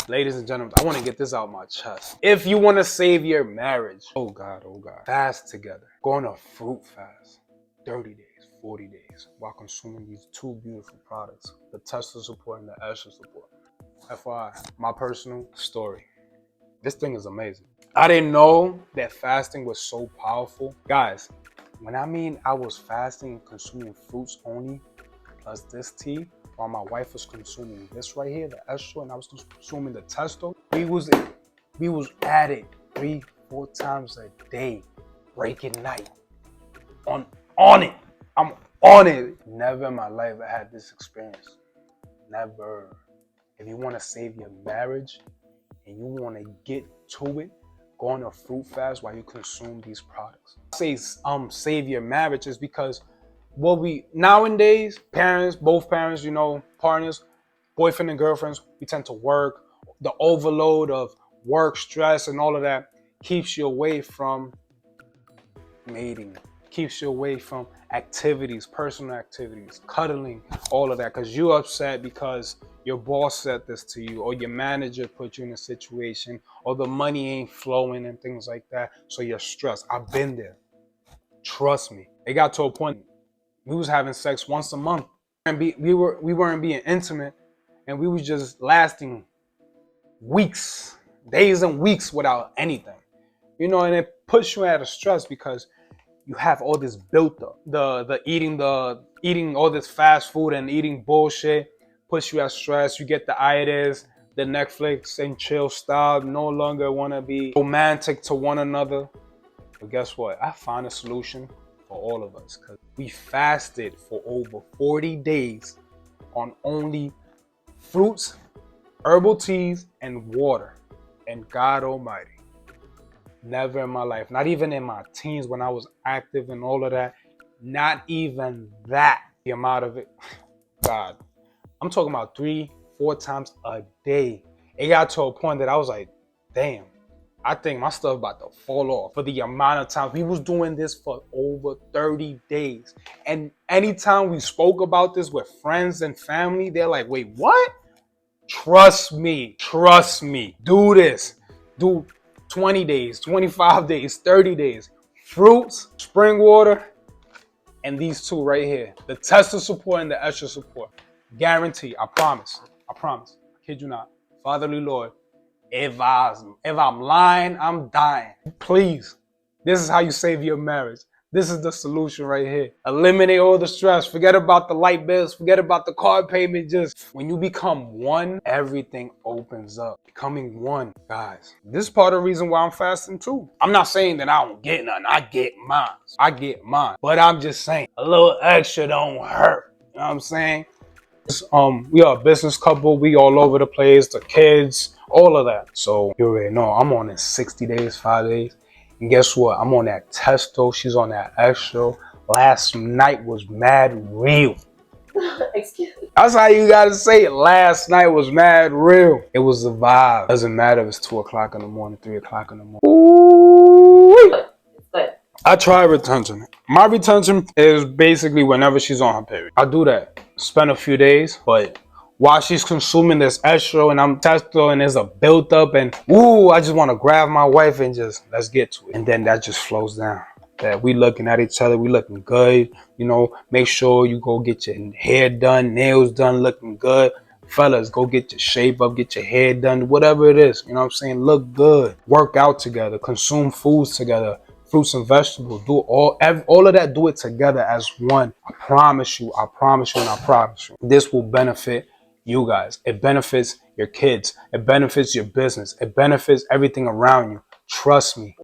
Ladies and gentlemen, I want to get this out my chest. If you want to save your marriage, oh God, fast together. Go on a fruit fast. 30 days, 40 days, while consuming these two beautiful products, the Testo support and the Estro support. FYI, my personal story. This thing is amazing. I didn't know that fasting was so powerful. Guys, when I mean I was fasting and consuming fruits only, plus this tea, while my wife was consuming this right here, the Estro, and I was consuming the Testo, we was at it 3-4 times a day, breaking night, on it. I'm on it. Never in my life I had this experience. Never. If you want to save your marriage and you want to get to it, go on a fruit fast while you consume these products. I say save your marriage is because nowadays, both parents, partners, boyfriend and girlfriends, we tend to work. The overload of work, stress, and all of that keeps you away from mating, keeps you away from activities, personal activities, cuddling, all of that, because you're upset because your boss said this to you, or your manager put you in a situation, or the money ain't flowing and things like that, so you're stressed. I've been there. Trust me. It got to a point we was having sex once a month, and we weren't being intimate, and we was just lasting weeks, days and weeks without anything, and it puts you out of stress because you have all this built up. The eating all this fast food and eating bullshit puts you at stress. You get the itis, the Netflix and chill style, no longer want to be romantic to one another. But guess what? I found a solution for all of us, because we fasted for over 40 days on only fruits, herbal teas, and water. And God Almighty, never in my life, not even in my teens when I was active and all of that, not even that, the amount of it, God, I'm talking about 3-4 times a day. It got to a point that I was like, damn, I think my stuff about to fall off for the amount of time. We was doing this for over 30 days. And anytime we spoke about this with friends and family, they're like, wait, what? Trust me. Do this. Do 20 days, 25 days, 30 days. Fruits, spring water, and these two right here. The Testo support and the Estro support. Guarantee, I promise. I kid you not. Fatherly Lord, if I'm lying, I'm dying. Please, this is how you save your marriage. This is the solution right here. Eliminate all the stress. Forget about the light bills. Forget about the card payment. Just when you become one, everything opens up. Becoming one, guys. This is part of the reason why I'm fasting too. I'm not saying that I don't get none. I get mine. But I'm just saying, a little extra don't hurt. You know what I'm saying? We are a business couple. We all over the place. The kids, all of that. So you already know I'm on it 60 days, 5 days. And guess what? I'm on that Testo. She's on that Estro. Last night was mad real. Excuse me. That's how you gotta say it. Last night was mad real. It was a vibe. Doesn't matter if it's 2 o'clock in the morning, 3 o'clock in the morning. Ooh. Good. I try retention. My retention is basically whenever she's on her period. I do that. Spend a few days, but while she's consuming this Estro and I'm Testo and there's a built up and I just want to grab my wife and just let's get to it. And then that just flows down. That we looking at each other, we looking good. Make sure you go get your hair done, nails done, looking good. Fellas, go get your shape up, get your hair done, whatever it is. You know what I'm saying? Look good. Work out together, consume foods together. Fruits and vegetables, do all of that, do it together as one. I promise you, this will benefit you guys. It benefits your kids. It benefits your business. It benefits everything around you. Trust me.